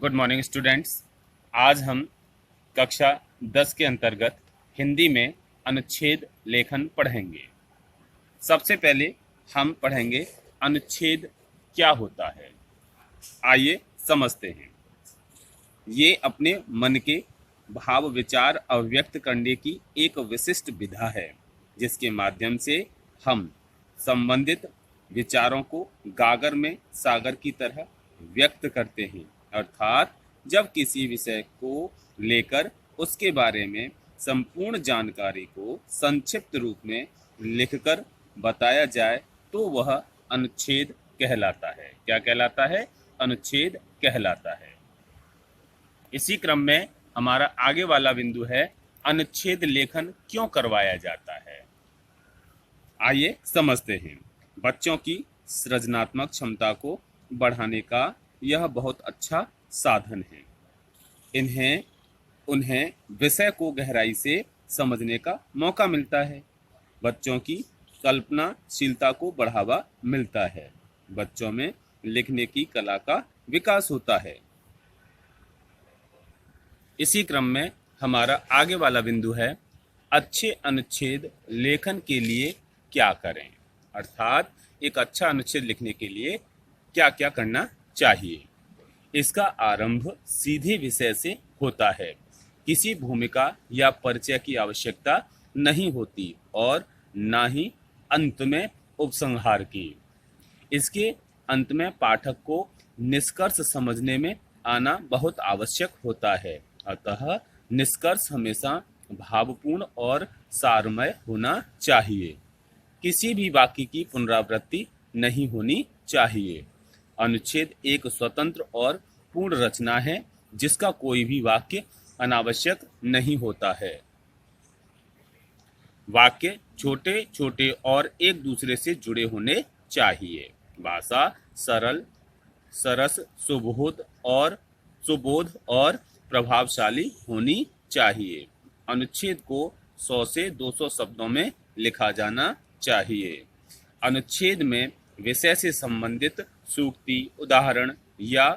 Good morning students. आज हम कक्षा 10 के अंतर्गत हिंदी में अनुच्छेद लेखन पढ़ेंगे। सबसे पहले हम पढ़ेंगे अनुच्छेद क्या होता है। आइए समझते हैं। ये अपने मन के भाव विचार अभिव्यक्त करने की एक विशिष्ट विधा है जिसके माध्यम से हम संबंधित विचारों को गागर में सागर की तरह व्यक्त करते हैं। अर्थात जब किसी विषय को लेकर उसके बारे में संपूर्ण जानकारी को संक्षिप्त रूप में लिखकर बताया जाए तो वह अनुच्छेद कहलाता है। क्या कहलाता है? अनुच्छेद कहलाता है। इसी क्रम में हमारा आगे वाला बिंदु है अनुच्छेद लेखन क्यों करवाया जाता है। आइए समझते हैं। बच्चों की सृजनात्मक क्षमता को बढ़ाने का यह बहुत अच्छा साधन है। उन्हें विषय को गहराई से समझने का मौका मिलता है। बच्चों की कल्पनाशीलता को बढ़ावा मिलता है। बच्चों में लिखने की कला का विकास होता है। इसी क्रम में हमारा आगे वाला बिंदु है अच्छे अनुच्छेद लेखन के लिए क्या करें। अर्थात एक अच्छा अनुच्छेद लिखने के लिए क्या क्या करना चाहिए। इसका आरंभ सीधे विषय से होता है। किसी भूमिका या परिचय की आवश्यकता नहीं होती और ना ही अंत में उपसंहार की। इसके अंत में पाठक को निष्कर्ष समझने में आना बहुत आवश्यक होता है। अतः निष्कर्ष हमेशा भावपूर्ण और सारमय होना चाहिए। किसी भी वाक्य की पुनरावृत्ति नहीं होनी चाहिए। अनुच्छेद एक स्वतंत्र और पूर्ण रचना है जिसका कोई भी वाक्य अनावश्यक नहीं होता है। वाक्य छोटे छोटे और एक दूसरे से जुड़े होने चाहिए। भाषा सरल, सरस, सुबोध और प्रभावशाली होनी चाहिए। अनुच्छेद को 100 से 200 शब्दों में लिखा जाना चाहिए। अनुच्छेद में विषय से संबंधित सूक्ति, उदाहरण या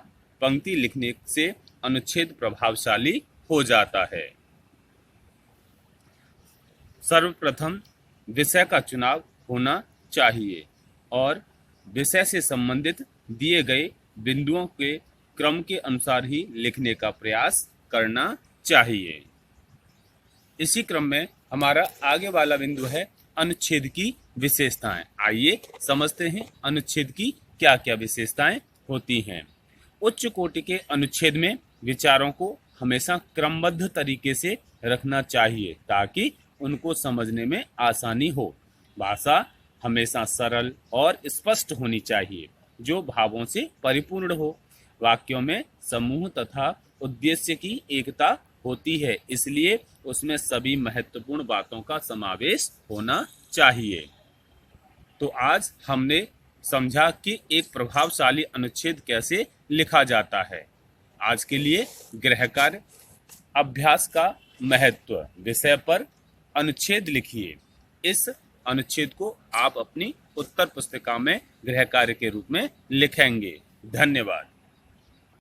पंक्ति लिखने से अनुच्छेद प्रभावशाली हो जाता है। सर्वप्रथम विषय का चुनाव होना चाहिए और विषय से संबंधित दिए गए बिंदुओं के क्रम के अनुसार ही लिखने का प्रयास करना चाहिए। इसी क्रम में हमारा आगे वाला बिंदु है अनुच्छेद की विशेषताएं। आइए समझते हैं अनुच्छेद की क्या क्या विशेषताएं होती हैं। उच्च कोटि के अनुच्छेद में विचारों को हमेशा क्रमबद्ध तरीके से रखना चाहिए ताकि उनको समझने में आसानी हो। भाषा हमेशा सरल और स्पष्ट होनी चाहिए जो भावों से परिपूर्ण हो। वाक्यों में समूह तथा उद्देश्य की एकता होती है, इसलिए उसमें सभी महत्वपूर्ण बातों का समावेश होना चाहिए। तो आज हमने समझा कि एक प्रभावशाली अनुच्छेद कैसे लिखा जाता है। आज के लिए गृह कार्य अभ्यास का महत्व विषय पर अनुच्छेद लिखिए। इस अनुच्छेद को आप अपनी उत्तर पुस्तिका में गृह कार्य के रूप में लिखेंगे। धन्यवाद।